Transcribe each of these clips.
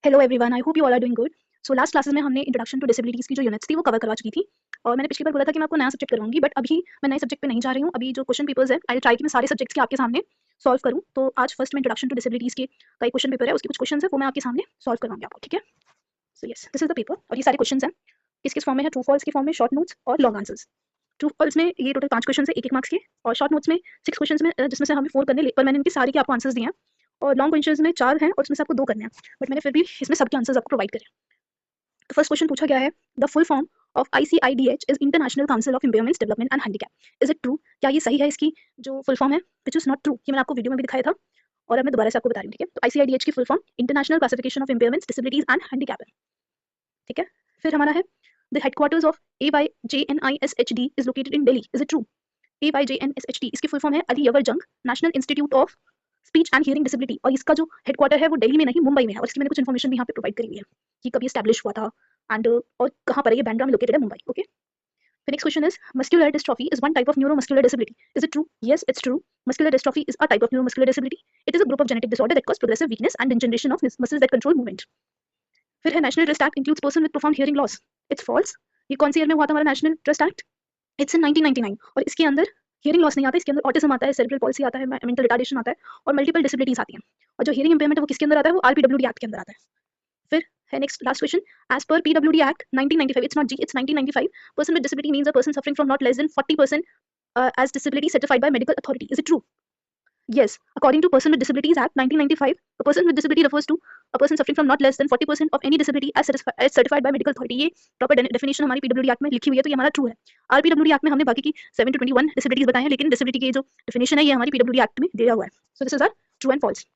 Hello everyone, I hope you all are doing good. So last classes में हमने introduction to disabilities की जो units थी वो कवर करवा चुकी थी और मैंने पिछली बार बोला था कि मैं आपको नया सब्जेक्ट करवाऊंगी, बट अभी मैं नए सब्जेक्ट पे नहीं जा रही हूँ। अभी जो क्वेश्चन पेपर्स है आई ट्राई कि मैं सारे सब्जेक्ट्स के आपके सामने सॉल्व करूँ। तो आज फर्स्ट में इंट्रोडक्शन टू डिसेबिलिटीज़ के का एक क्वेश्चन पेपर है, उसके कुछ क्वेश्चन है वो मैं आपके सामने सॉल्व करवाऊंगी आपको, ठीक है। So yes, this is the paper और ये सारे क्वेश्चन हैं। किस किस फॉर्म में है? ट्रू फॉल्स के फॉर्म में, शॉर्ट नोट्स और लॉन्ग आंसर्स। ट्रू फॉल्स में ये टोटल 5 क्वेश्चन है, एक एक मार्क्स के, और शॉर्ट नोट्स में 6 क्वेश्चन में जिसमें से हमें 4 करने पर मैंने इनके सारे के आपको आंसर्स दिए हैं, और लॉन्ग क्वेश्चन में 4 हैं और उसमें से आपको 2 करने हैं, बट मैंने फिर भी इसमें सबके आंसर्स आपको प्रोवाइड करे। तो फर्स्ट क्वेश्चन पूछा गया है, the full form of ICIDH is international council of impairments development and handicap. Is it true? क्या ये सही है? इसकी जो फुल फॉर्म है, विच इज नॉट ट्रू। ये मैंने आपको वीडियो में भी दिखाया था और अब मैं दोबारा से आपको बता रही हूँ, ठीक है। तो ICIDH की full form international classification of impairments disabilities and handicap है, ठीक है। फिर हमारा है, the headquarters of AYJNISHD is located in Delhi. Is it true? AYJNISHD इसकी फुल फॉर्म है अली यवर जंग national institute of speech and hearing disability, और इसका जो हेडक्वार्टर है वो दिल्ली में नहीं मुंबई में है, और इसकी मैंने कुछ इन्फॉर्मेशन भी यहाँ पे प्रोवाइड करी हुई है कि कब ये एस्टैब्लिश हुआ था एंड और कहाँ पर है। ये बैंड्रा में लोकेटेड है, Mumbai, okay. The next question is, muscular dystrophy is one type of neuromuscular disability. Is it true? Yes, it's true. Muscular dystrophy is a type of neuromuscular disability. It is a group of genetic disorder that cause progressive weakness and degeneration of muscles that control movement. फिर है, national trust act includes person with profound hearing loss. It's false. ये कौन सी year में हुआ था हमारा national trust act? It's in 1999 और इसके अंदर हियरिंग लॉस नहीं आता, इसके अंदर ऑटिज्म आता है, सेरेब्रल पॉल्सी आता है, मेंटल रिटार्डेशन आता है और मल्टीपल डिसेबिलिटीज आती हैं। और जो हियरिंग इंपेयरमेंट है वो किसके अंदर आता है? वो RPWD एक्ट के अंदर आता है। फिर है नेक्स्ट लास्ट क्वेश्चन, एज पर PWD act 1995, it's not G, it's 1995, person with disability means a person suffering from not less than 40% as disability certified by medical authority. Is it true? Yes, according to Person with Disabilities Act 1995, a person with disability refers to a person suffering from not less than 40% of any disability as certified by medical authority. ये proper definition हमारी PWD act में लिखी हुई है, तो ये हमारा true है। RPWD एक्ट में हमने बाकी की 7 to 21 डिसेबिलिटीज बताए हैं, लेकिन डिसेबिलिटी की जो डेफिनेशन है ये हमारी PWD एक्ट में दिया हुआ है। So this is are true and false.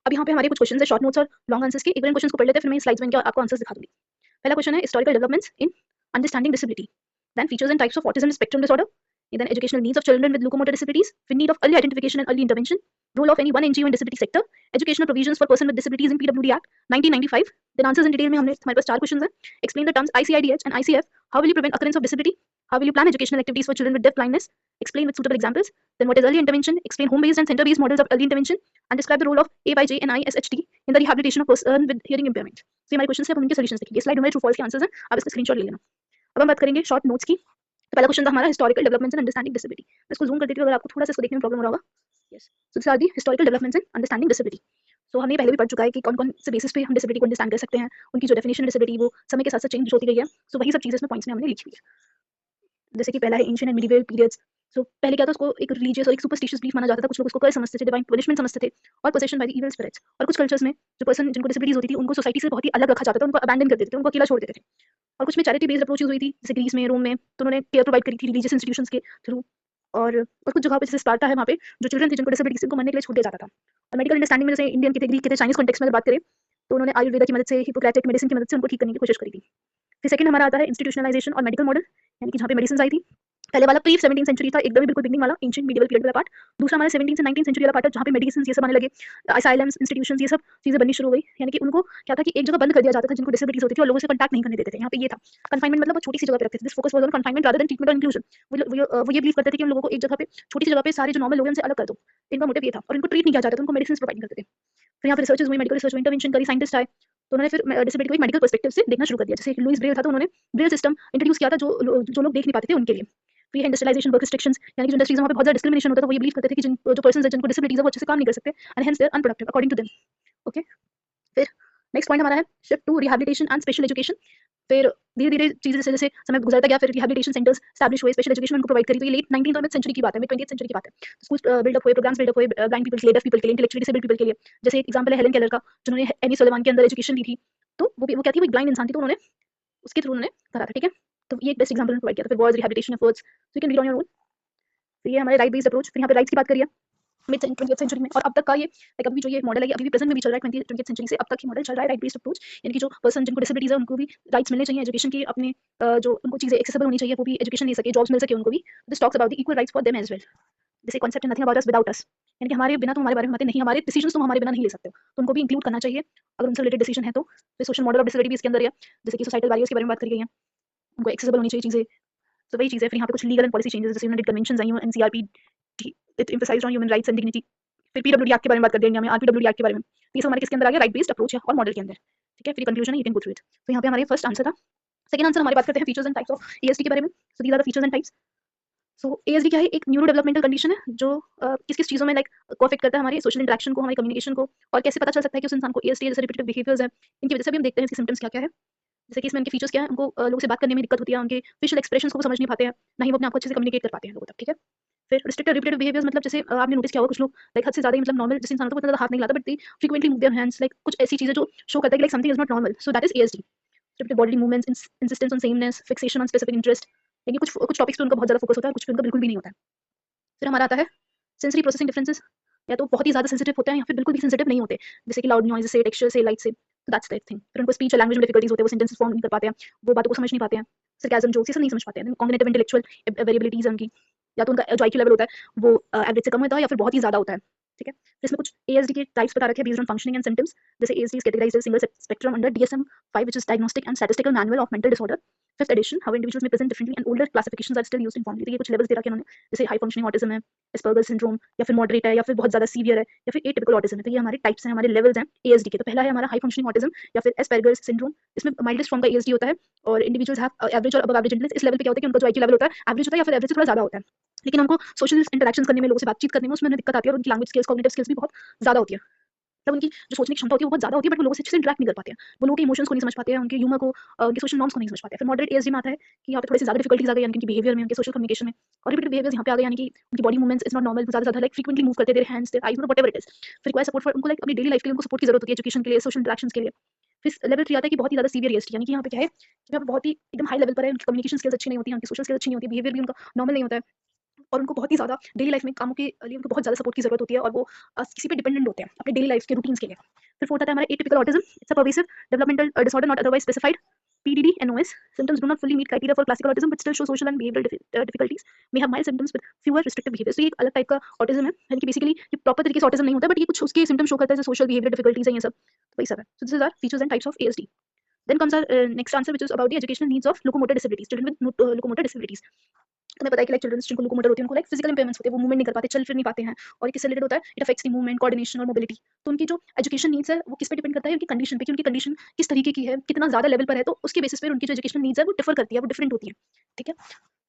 अब यहाँ पे हमारे कुछ क्वेश्चन है, शॉर्ट नोट्स और लॉन्ग आंसर्स के। एक बार इन क्वेश्चन को पढ़ लेते हैं, फिर मैं स्लाइड्स में इनके आपको आंसर्स दिखा दूंगी। पहला क्वेश्चन है, historical developments in understanding disability, then features and types of autism spectrum disorder, then educational needs of children with locomotor disabilities, with need of early identification and early intervention, role of any one NGO in disability sector, educational provisions for person with disabilities in PWD Act 1995. Then answers in detail में हमने हमारे पास 4 questions हैं। Explain the terms ICIDH and ICF. How will you prevent occurrence of disability? How will you plan educational activities for children with deaf blindness? Explain with suitable examples. Then what is early intervention? Explain home-based and center-based models of early intervention and describe the role of AYJ and ISHT in the rehabilitation of person with hearing impairment. So ये हमारे questions हैं, अब हम इनके solutions देखेंगे। Slide हमारे true false के answers हैं, आप इसका स्क्रीनशॉट ले लेना। अब हम बात करेंगे शॉर्ट नोट्स की। तो पहला क्वेश्चन था हमारा, historical developments in understanding disability. मैं इसको जूम कर देती हूँ अगर आपको थोड़ा सा इसको देखने में प्रॉब्लम हो रहा होगा। Yes, so this are the historical developments in understanding disability. So हमने पहले भी पढ़ चुका है कि कौन-कौन से बेसिस पे हम डिसेबिलिटी को अंडरस्टैंड कर सकते हैं, उनकी जो डेफिनेशन डिसेबिलिटी वो समय के साथ-साथ चेंज होती गई है। सो वही सब चीजें इसमें पॉइंट्स में हमने लिखी हुई है। जैसे कि पहला है एंशिएंट एंड मिडिवल पीरियड्स। सो पहले क्या था, उसको एक रिलीजियस और एक सुपरस्टिशियस बिलीफ माना जाता था। कुछ लोग उसको कर्स समझते थे, डिवाइन पनिशमेंट समझते थे और possession by the evil spirits. और कुछ कल्चर्स में जो पर्सन जिनको डिसेबिलिटीज होती थी उनको सोसाइटी से बहुत ही अलग रखा जाता था, उनको अबैंडन कर देते थे, उनको अकेला छोड़ देते थे। और कुछ में चैरिटी बेस्ड अप्रोचेस हुई थी, जैसे ग्रीस में, रोम में, तो उन्होंने केयर प्रोवाइड करी थी रिलीजियस इंस्टीट्यूशंस के थ्रू। और कुछ जगह पे जैसे स्पार्टा है, वहाँ पे जो चिल्ड्रन थे जिनको डिसेबिलिटीज उनको मरने के लिए छोड़ दिया जाता था। और मेडिकल अंडरस्टैंडिंग में जैसे इंडियन के थे, ग्रीक के थे, चाइनीज कॉन्टेक्स्ट में अगर बात करें तो उन्होंने आयुर्वेदा की मदद से, हिपोक्रेटिक मेडिसिन की मदद से उनको ठीक करने की कोशिश करी थी। फिर सेकंड हमारा आता है इंस्टीट्यूशनलाइजेशन और मेडिकल मॉडल, यानी कि जहाँ पे मेडिसिन आई थी। पहले वाला प्री 17th सेंचुरी था, एकदम ही बिल्कुल बिगनिंग वाला एंशिएंट मिडिवल पीरियड वाला पार्ट। दूसरा हमारा 17th से 19th सेंचुरी वाला पार्ट है, जहाँ पे मेडिसिन ये सब आने लगे, असाइलम्स, इंस्टीट्यूशंस, ये सब चीजें बननी शुरू हो गई। यानी कि उनको क्या था कि एक जगह बंद कर दिया जाता था जिनको डिसेबिलिटीज होती थी, और लोगों से कॉन्टैक्ट नहीं करने देते थे। यहाँ पे ये था कन्फाइनमेंट, मतलब वो छोटी सी जगह पे रखते थे। This focus was on confinement rather than treatment और इंक्लूजन। वो ये बिलीव करते थे कि उन लोगों को एक जगह पे, छोटी सी जगह पे सारे जो नॉर्मल लोग हैं उनसे अलग कर दो। इनका मोटिव ये था, और इनको ट्रीट नहीं किया जाता था, उनको मेडिसिन प्रोवाइड करते थे। फिर यहाँ पे रिसर्चेस हुई, मेडिकल रिसर्च हुई, इंटरवेंशन करी, साइंटिस्ट आए, तो उन्होंने फिर डिसेबिलिटी को एक मेडिकल पर्सपेक्टिव से देखना शुरू कर दिया। जैसे लुइस ब्रेल था, तो उन्होंने ब्रेल सिस्टम इंट्रोड्यूस किया था जो लोग देख नहीं पाते थे उनके लिए। फिर ये इंडस्ट्रियलाइजेशन, वर्क रिस्ट्रिक्शंस, यानी कि जो इंडस्ट्रीज में वहाँ पे बहुत ज़्यादा डिस्क्रिमिनेशन होता था, वो ये बिलीव करते थे कि जो पर्सन्स हैं जिनको डिसेबिलिटीज है वो अच्छे से काम नहीं कर सकते and hence they are unproductive according to them, okay. फिर नेक्स्ट पॉइंट हमारा है shift to rehabilitation and special education. फिर धीरे-धीरे चीज़ें जैसे जैसे समय गुजरता गया, फिर रिहैबिलिटेशन सेंटर्स एस्टैब्लिश हुए, स्पेशल एजुकेशन उनको प्रोवाइड करी। तो ये लेट 19th सेंचुरी की बात है, मिड 20th सेंचुरी की बात है। स्कूल्स बिल्डअप हुए, प्रोग्राम्स बिल्डअप हुए, ब्लाइंड पीपल के लिए, डेफ पीपल के लिए, इंटेलेक्चुअली डिसेबल्ड पीपल के लिए। जैसे एक एग्जांपल है हेलन केलर का, जिन्होंने एनी सुलेमान के अंदर एजुकेशन ली थी। तो वो क्या थी, वो एक ब्लाइंड इंसान थी, तो उन्होंने उसके थ्रू उन्होंने करा था, ठीक है। तो ये एक बेस्ट एग्जांपल प्रोवाइड किया था। फिर Wars, rehabilitation efforts, so you can read on your own. तो ये हमारे राइट बेस्ड अप्रोच। फिर यहाँ पे राइट्स की बात करिए मिड 20th सेंचुरी में, और अब तक का ये लाइक अभी जो ये मॉडल है ये अभी भी प्रेजेंट में भी चल रहा है। 20th सेंचुरी से अब तक ये मॉडल चल रहा है, राइट बेस्ड अप्रोच। यानी कि जो पर्सन जिनको डिसेबिलिटीज है उनको भी राइट्स मिलने चाहिए, एजुकेशन की अपने जो उनको चीजें एक्सेसिबल होनी चाहिए, वो भी एजुकेशन ले सके, जॉब्स मिल सके उनको भी। This talks about the equal rights for them as well. This concept nothing about us without us, यानी कि हमारे बिना तुम हमारे बारे में बातें नहीं, हमारे डिसीजंस तुम हमारे बिना नहीं ले सकते हो, तो उनको भी इंक्लूड करना चाहिए अगर उनसे रिलेटेड डिसीजन है तो। फिर सोशल मॉडल ऑफ डिसेबिलिटी भी इसके अंदर है, जैसे कि सोसाइटल वैल्यूज के बारे में बात करी गई है, उनको एक्सेसिबल होनी चाहिए चीजें। तो वही चीज़ है। फिर यहाँ पे कुछ लीगल एंड पॉलिसी चेंजेस, जैसे यूनाइटेड कन्वेंशंस आई हैं, NCRP, it emphasised on human rights and dignity. फिर पीडब्ल्यूडी एक्ट के बारे में बात कर देंगे हमें, आरपीडब्ल्यूडी एक्ट के बारे में। ये सब हमारे किसके अंदर आ गया, राइट बेस्ड अप्रोच है और मॉडल के अंदर। ठीक है, फिर कंक्लूजन है, you can go through it. तो यहाँ पे हमारे फर्स्ट आंसर था। सेकंड आंसर हमारी बात करते हैं features and types of ASD के बारे में। So these are the features and types. So ASD क्या है, एक न्यूरो डेवलपमेंटल कंडीशन है जो किस किस चीज़ों में लाइक को अफेक्ट करता है, हमारे सोशल इंटरेक्शन को, हमारी कम्युनिकेशन को, और कैसे पता चल सकता है कि उस इंसान को एएसडी जैसे रिपीटेटिव बिहेवियर्स है, इनकी वजह से भी हम देखते हैं इसके सिम्टम्स क्या क्या है। जैसे कि इसमें उनके फीचर्स क्या है, उनको लोगों से बात करने में दिक्कत होती है, उनके फेशियल एक्सप्रेशंस को वो समझ नहीं पाते हैं, ना ही वो अपने आप को अच्छे से कम्युनिकेट कर पाते हैं लोगों तक। ठीक है, फिर रिस्ट्रिक्टेड रिपीटेटिव बिहेवियर्स मतलब जैसे आपने नोटिस किया होगा कुछ लोग लाइक हद से ज़्यादा ही मतलब नॉर्मल जैसे इंसान होता है वो इतना ज़्यादा हाथ नहीं लाता, but they frequently move their hands, like कुछ ऐसी चीज़ें जो शो करता है कि like something is not normal, so that is ASD. Repeated body movements, insistence on sameness, fixation on specific interest, यानी कुछ कुछ टॉपिक्स पे उनका बहुत ज़्यादा फोकस होता है, कुछ पे उनका बिल्कुल भी नहीं होता है। फिर हमारा आता है सेंसरी प्रोसेसिंग डिफरेंसेस, या तो बहुत ही ज़्यादा सेंसिटिव होते हैं या फिर बिल्कुल भी सेंसिटिव नहीं होते, जैसे कि लाउड नॉइज़ से, टेक्सचर से, लाइट से, तो दैट्स दैट थिंग। फिर उनको स्पीच और लैंग्वेज में डिफिकल्टीज होते हैं, वो सेंटेंसेस फॉर्म नहीं कर पाते हैं, वो बातों को समझ नहीं पाते हैं, सरकाज़म जोक्स ये सब नहीं समझ पाते हैं। कॉग्निटिव इंटेलेक्चुअल वेरिएबिलिटीज़ है उनकी, या तो उनका जो आईक्यू लेवल होता है वो एवरेज से कम होता है या फिर बहुत ही ज़्यादा होता है। ठीक है, फिर इसमें कुछ एएसडी के टाइप्स बता रखे हैं based on functioning and symptoms. जैसे ASD is categorised as single spectrum under DSM-5 which is diagnostic and statistical manual of mental disorder, fifth edition. How individuals में present differently and older classifications are still used in formally. तो ये कुछ levels दे रखे हैं उन्होंने, जैसे high functioning autism है, एस्पर्गर सिंड्रोम, या फिर मॉडरेट है, या फिर बहुत ज़्यादा सीवियर है, या फिर एटिपिकल ऑटिज्म है। तो ये हमारे टाइप्स हैं, हमारे लेवल्स हैं एएसडी के। तो पहला है हमारा हाई फंक्शनिंग ऑटिज्म या फिर एस्पर्गर सिंड्रोम, इसमें माइल्डेस्ट फॉर्म का एएसडी होता है, और इंडिविजुअल्स हैव एवरेज और अबव एवरेज इंटेलिजेंस। इस लेवल पे क्या होता है कि उनका जो आईक्यू लेवल होता है एवरेज होता है या फिर एवरेज से थोड़ा ज़्यादा होता है, लेकिन उनको सोशल इंटरेक्शंस करने में, लोगों से बातचीत करने में, उसमें उन्हें दिक्कत आती है, और उनकी लैंग्वेज स्किल्स, कॉग्निटिव स्किल्स भी बहुत ज़्यादा होती है। मतलब उनकी जो सोचने की क्षमता होती है वो बहुत ज़्यादा होती है, बट वो लोगों से अच्छे से इंटरेक्ट नहीं कर पाते हैं, वो लोगों के इमोशंस को नहीं समझ पाते हैं, उनके ह्यूमर को, उनके सोशल नॉर्म्स को नहीं समझ पाते हैं। फिर मॉडरेट एएसडी में आता है कि यहाँ पे थोड़ी सी ज़्यादा डिफिकल्टीज आ गई, यानी कि उनकी बिहेवियर में, उनके सोशल कम्युनिकेशन में, और रिपीटेड बिहेवियर्स यहाँ पे आ गए, यानी कि उनकी body movements is not normal, ज़्यादा ज़्यादा लाइक फ्रीक्वेंटली मूव करते, देयर हैंड्स, देयर आईज, मतलब व्हाटएवर इट इज। फिर रिक्वायर सपोर्ट फॉर, उनको लाइक अपनी डेली लाइफ के लिए उनको सपोर्ट की जरूरत होती है, एजुकेशन के लिए, सोशल इंटरेक्शंस के लिए। फिर लेवल 3 आता है कि बहुत ही ज़्यादा सीवियर एएसडी, यानी कि यहाँ पे क्या है कि यहाँ पे बहुत ही एकदम हाई लेवल पर है, उनकी कम्युनिकेशन स्किल्स अच्छी नहीं होती हैं, उनकी सोशल स्किल्स अच्छी नहीं होती, बिहेवियर भी उनका नॉर्मल नहीं होता है, और उनको बहुत ही ज़्यादा डेली लाइफ में कामों के लिए उनको बहुत ज़्यादा सपोर्ट की ज़रूरत होती है, और वो किसी पे डिपेंडेंट होते हैं अपनी डेली लाइफ के रूटीन्स के लिए। फिर फोर्थ आता है हमारा atypical autism, it's a pervasive developmental disorder not otherwise specified, PDD NOS. Symptoms do not fully meet criteria for classical autism but still show social and behavioral difficulties. May have mild symptoms with fewer restrictive behaviors. तो ये एक अलग type का autism है, यानी कि basically ये proper तरीके से ऑटिज्म नहीं होता, बट ये कुछ उसके सिम्टम्स शो करता है, जैसे सोशल बिहेवियर डिफिकल्टीज है, ये सब तो वही सब है। So this is are features and types of ASD. Then comes our next answer, which is about the educational needs of locomotor disabilities, children with locomotor disabilities. तुम्हें पता है कि लाइक चिल्ड्रंस जिनको लोकोमोटर होती है, उनको लाइक फिजिकल इंपेयरमेंट्स होते हैं, वो मूवमेंट नहीं कर पाते, चल फिर नहीं पाते हैं, और किससे रिलेटेड होता है, it affects the movement, coordination और मोबिलिटी। तो उनकी जो एजुकेशन नीड्स है वो किस पे डिपेंड करता है, उनकी कंडीशन पे, कि उनकी कंडीशन किस तरीके की है, कितना ज़्यादा लेवल पर है, तो उसके बेसिस पे उनकी जो एजुकेशन नीड्स है वो डिफर करती है, वो डिफरेंट होती है। ठीक है,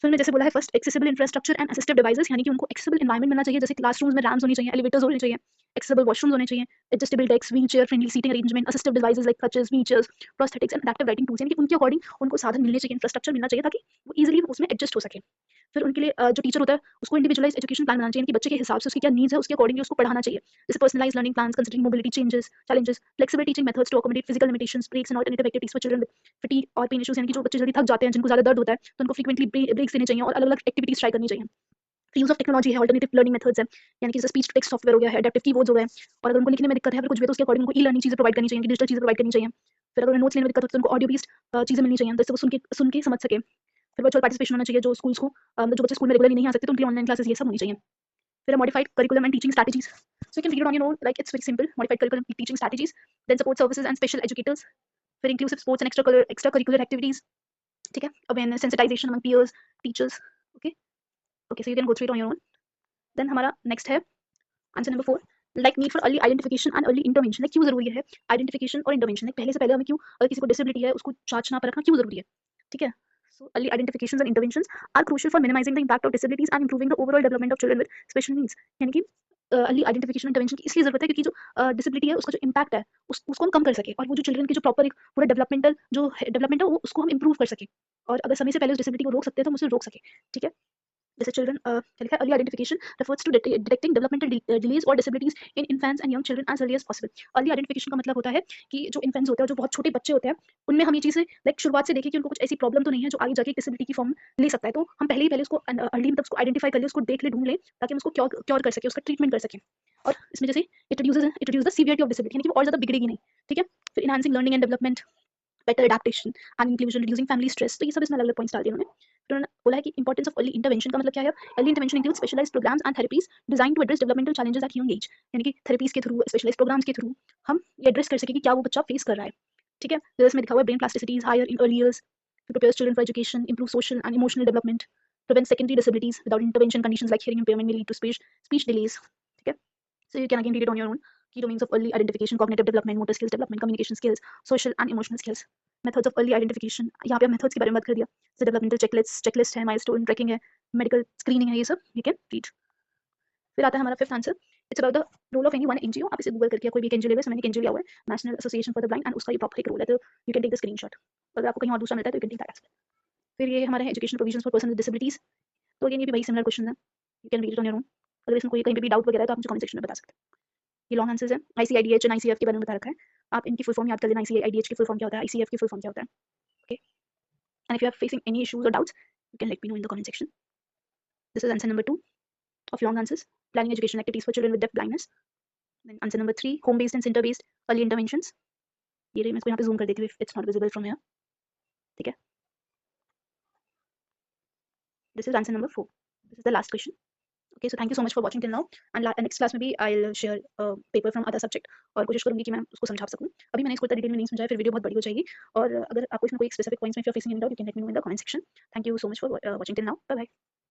फिर मैंने जैसे बोला है first accessible infrastructure and assistive devices, यानी कि उनको एक्सेसिबल एनवायरनमेंट मिलना चाहिए, जैसे क्लासरूम्स में रैम्स होनी चाहिए, एलिवेटर्स होने चाहिए, एक्सेसिबल वॉशरूम्स होने चाहिए, adjustable desk, wheelchair friendly seating arrangement, assistive devices like crutches, wheelchairs, prosthetics and adaptive writing tools, यानी कि उनके अकॉर्डिंग उनको साधन मिलने चाहिए, इंफ्रास्ट्रक्चर मिलना चाहिए, ताकि वो ईजिली उसमें एडजस्ट हो सके। फिर उनके लिए जो टीचर होता है उसको इंडिविजुअलाइज एजुकेशन प्लान बनाना चाहिए, कि बच्चे के हिसाब से उसकी क्या नीड्स है उसके अकॉर्डिंगली उसको पढ़ाना चाहिए, जैसे personalised learning plans considering mobility changes challenges, flexible teaching methods to accommodate physical limitations, breaks and alternative activities for children with fatigue और पेन इश्यूज, यानी कि जो बच्चे जल्दी थक जाते हैं, जिनको ज़्यादा दर्द होता है, तो उनको फ्रीक्वेंटली ब्रेक्स देने चाहिए और अलग अलग एक्टिविटीज ट्राई करनी चाहिए। फिर यूज़ ऑफ टेक्नोलॉजी है, अल्टरनेटिव लर्निंग मेथड्स है, यानी कि जैसे स्पीच टू टेक्स्ट सॉफ्टवेयर हो गया है, एडेप्टिव कीबोर्ड्स हो गए, और अगर उनको लिखने में दिक्कत है, फिर कुछ भी, तो उसके अकॉर्डिंग उनको ई लर्निंग चीज़ें प्रोवाइड करनी चाहिए, डिजिटल चीज़ें प्रोवाइड करनी चाहिए। फिर अगर नोट्स लेने में दिक्कत होती है तो उनको ऑडियो बेस्ड चीज़ें मिलनी चाहिए, जिससे वो सुन के समझ सके। फिर वर्चुअल पार्टिसिपेशन होना चाहिए, जो स्कूल्स को जो बच्चे स्कूल में रेगुलरली नहीं आ सकते तो उनके लिए ऑनलाइन क्लासेस ये सब होनी चाहिए। फिर modified curriculum and teaching strategies, so you can read it on your own, like it's very simple, modified curriculum teaching strategies, then support services and special educators, फिर inclusive sports and extra curricular activities. ठीक है, awareness sensitisation among peers teachers. Okay okay, so you can go through it on your own. Then हमारा next है answer number 4, like need for early identification and early intervention, like क्यों जरूरी है identification और intervention, like पहले से पहले हमें क्यों, अगर किसी को डिसेबिलिटी है उसको जांचना परखना क्यों जरूरी है। ठीक है, so early identifications and interventions are crucial for minimizing the impact of disabilities and improving the overall development of children with special needs, यानी कि अर्ली आइडेंटिफिकेशन इंटरवेंशन की इसलिए जरूरत है क्योंकि जो डिसेबिलिटी है उसका जो इम्पैक्ट है उसको हम कम कर सके, और वो जो चिल्ड्रन की जो प्रॉपर एक पूरा डेवलपमेंटल जो डेवलपमेंट है वो उसको हम इंप्रूव कर सके, और अगर समय से पहले उस डिसेबिलिटी को रोक सकते हैं तो हम उसे रोक सके। ठीक है, जैसे चिल्ड्रन क्या लिखा है, early identification refers to detecting developmental delays और disabilities in infants and young children as early as possible. Early identification का मतलब होता है कि जो इन्फेंट्स होते हैं, जो बहुत छोटे बच्चे होते हैं, उनमें हम ये चीज़ें लाइक शुरुआत से देखें कि उनको कुछ ऐसी प्रॉब्लम तो नहीं है जो आगे जाके डिसेबिलिटी की फॉर्म ले सकता है, तो हम पहले उसको अर्ली मतलब उसको आइडेंटिफाई कर ले, उसको देख ले, ढूंढ ले, ताकि हम उसको क्योर कर सके, उसका ट्रीटमेंट कर सकें। और इसमें जैसे it reduce the severity of disability, यानी कि वो और ज़्यादा बिगड़ेगी नहीं। ठीक है, फिर enhancing learning and development, better adaptation and inclusion, reducing family stress, तो ये सब इसमें अलग अलग पॉइंट्स डाल दिए उन्होंने। फिर उन्होंने बोला है कि इंपॉर्टेंस ऑफ अर्ली इंटरवेंशन का मतलब क्या है, early intervention includes specialised programmes and therapies designed to address developmental challenges at young age, यानी कि थेरेपीज के थ्रू, स्पेशलाइज्ड प्रोग्राम्स के थ्रू हम ये एड्रेस कर सके कि क्या वो बच्चा फेस कर रहा है। ठीक है, जैसे इसमें लिखा हुआ है brain plasticities higher in early years, prepares children for education, improve social and emotional development, prevent secondary disabilities without intervention, conditions like hearing impairment may lead to speech delays. ठीक है, So you can again read it on your own. Key domains of early identification, cognitive development, motor skills development, communication skills, social and emotional skills. Methods of early identification, यहाँ पे methods के बारे में बात कर दिया. So developmental checklist है, milestone tracking है, medical screening है, ये सब you can read. फिर आता है हमारा fifth answer. It's about the role of any one NGO. आप इसे गूगल करके कोई भी एक एनजीओ ले लो. मैंने एक एनजीओ लिया हुआ है, National Association for the Blind, and उसका ये प्रॉपर एक रोल है. तो you can take the screenshot. अगर आपको कहीं और दूसरा मिलता है तो यू कैन टेक दैट. फिर ये हमारे education provisions for person with disabilities. तो अगेन ये भी वही सिमिलर क्वेश्चन है. You can read it on your own. अगर इसमें कोई कहीं पे भी डाउट वगैरह है तो आप मुझे कमेंट सेक्शन में बता सकते हैं. ये लॉन्ग आंसर्स है. आईसीआईडीएच एंड आईसीएफ के बारे में बता रखा है. आप इनकी फुल फॉर्म याद कर लेना. आईसीआईडीएच की फुल फॉर्म क्या होता है, आईसीएफ की फुल फॉर्म क्या होता है. Okay. And if you are facing any issues और doubts, you can let me know in the comment section. This is answer number 2 of long answers. Planning education activities for children with deaf blindness. Then answer number 3, home based and center based early interventions. ये रही, मैं इसको यहाँ पे zoom कर देती हूँ if it's not visible from here. ठीक है. This is answer number 4. This is the last question. Okay, so thank you so much for watching till now. And next class में भी I'll share a paper from other subject और कोशिश करूँगी कि मैं उसको समझा सकूँ. अभी मैंने इसको इतना डिटेल में नहीं समझाया, फिर वीडियो बहुत बड़ी हो जाएगी. और अगर आपको इसमें कोई स्पेसिफिक पॉइंट्स में if you're facing any doubt, you can let me know in the comment section. Thank you so much for watching till now. Bye bye.